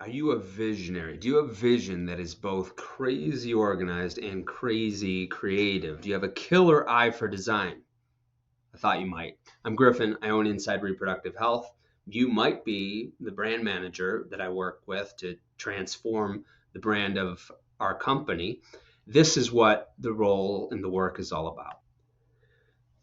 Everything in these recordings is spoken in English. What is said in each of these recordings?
Are you a visionary? Do you have a vision that is both crazy organized and crazy creative? Do you have a killer eye for design? I thought you might. I'm Griffin. I own Inside Reproductive Health. You might be the brand manager that I work with to transform the brand of our company. This is what the role and the work is all about.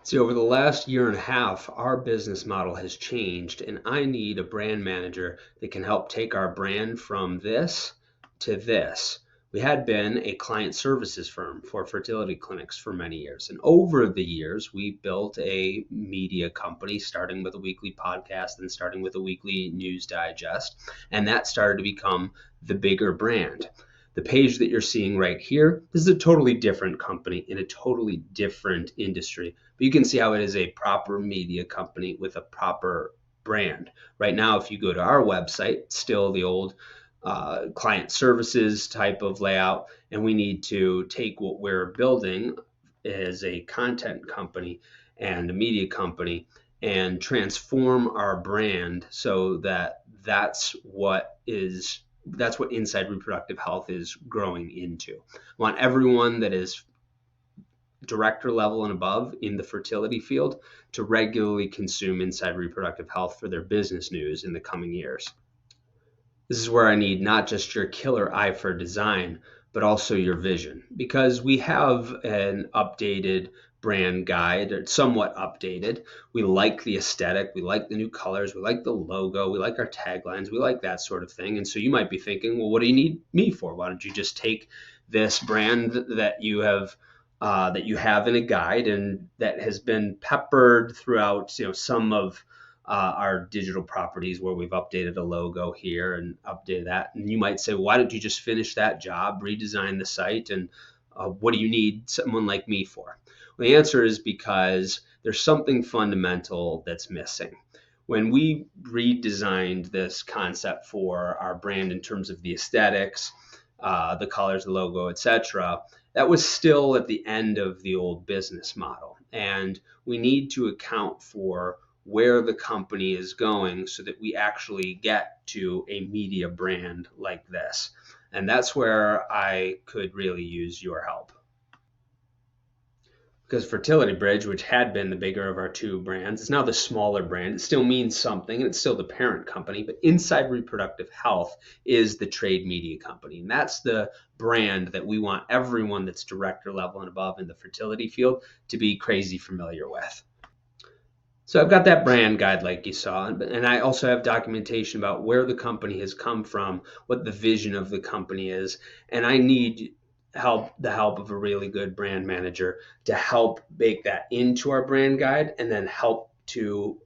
See, over the last year and a half, our business model has changed, and I need a brand manager that can help take our brand from this to this. We had been a client services firm for fertility clinics for many years. And over the years, we built a media company, starting with a weekly podcast and starting with a weekly news digest. And that started to become the bigger brand. The page that you're seeing right here, this is a totally different company in a totally different industry. But you can see how it is a proper media company with a proper brand. Right now, if you go to our website, still the old client services type of layout, and we need to take what we're building as a content company and a media company and transform our brand so that that's what Inside Reproductive Health is growing into. I want everyone that is director level and above in the fertility field to regularly consume Inside Reproductive Health for their business news in the coming years. This is where I need not just your killer eye for design, but also your vision, because we have an updated brand guide, or somewhat updated. We like the aesthetic, we like the new colors, we like the logo, we like our taglines, we like that sort of thing. And so you might be thinking, well, what do you need me for? Why don't you just take this brand that you have in a guide and that has been peppered throughout, some of our digital properties where we've updated a logo here and updated that. And you might say, well, why don't you just finish that job, redesign the site, and what do you need someone like me for? Well, the answer is because there's something fundamental that's missing. When we redesigned this concept for our brand in terms of the aesthetics, the colors, the logo, etc., that was still at the end of the old business model. And we need to account for where the company is going so that we actually get to a media brand like this. And that's where I could really use your help. Because Fertility Bridge, which had been the bigger of our two brands, is now the smaller brand. It still means something, and it's still the parent company, but Inside Reproductive Health is the trade media company. And that's the brand that we want everyone that's director level and above in the fertility field to be crazy familiar with. So I've got that brand guide like you saw, and I also have documentation about where the company has come from, what the vision of the company is, and I need the help of a really good brand manager to help bake that into our brand guide and then help to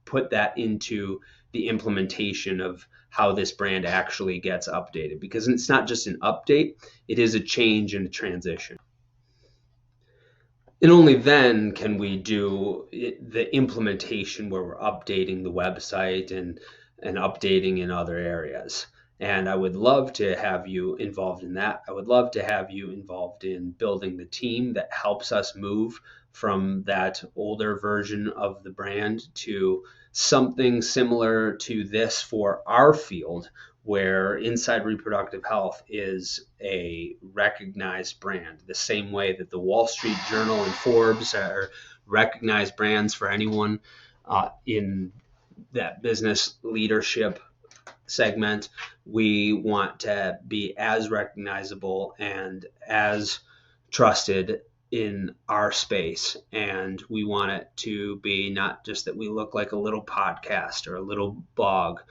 put that into the implementation of how this brand actually gets updated, because it's not just an update, it is a change and a transition. And only then can we do the implementation where we're updating the website and updating in other areas. And I would love to have you involved in that. I would love to have you involved in building the team that helps us move from that older version of the brand to something similar to this for our field, where Inside Reproductive Health is a recognized brand, the same way that the Wall Street Journal and Forbes are recognized brands for anyone in that business leadership segment. We want to be as recognizable and as trusted in our space. And we want it to be not just that we look like a little podcast or a little blog.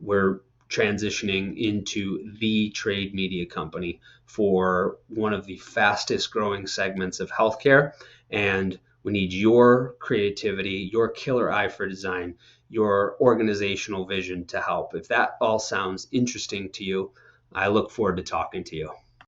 We're transitioning into the trade media company for one of the fastest growing segments of healthcare. And we need your creativity, your killer eye for design, your organizational vision to help. If that all sounds interesting to you, I look forward to talking to you.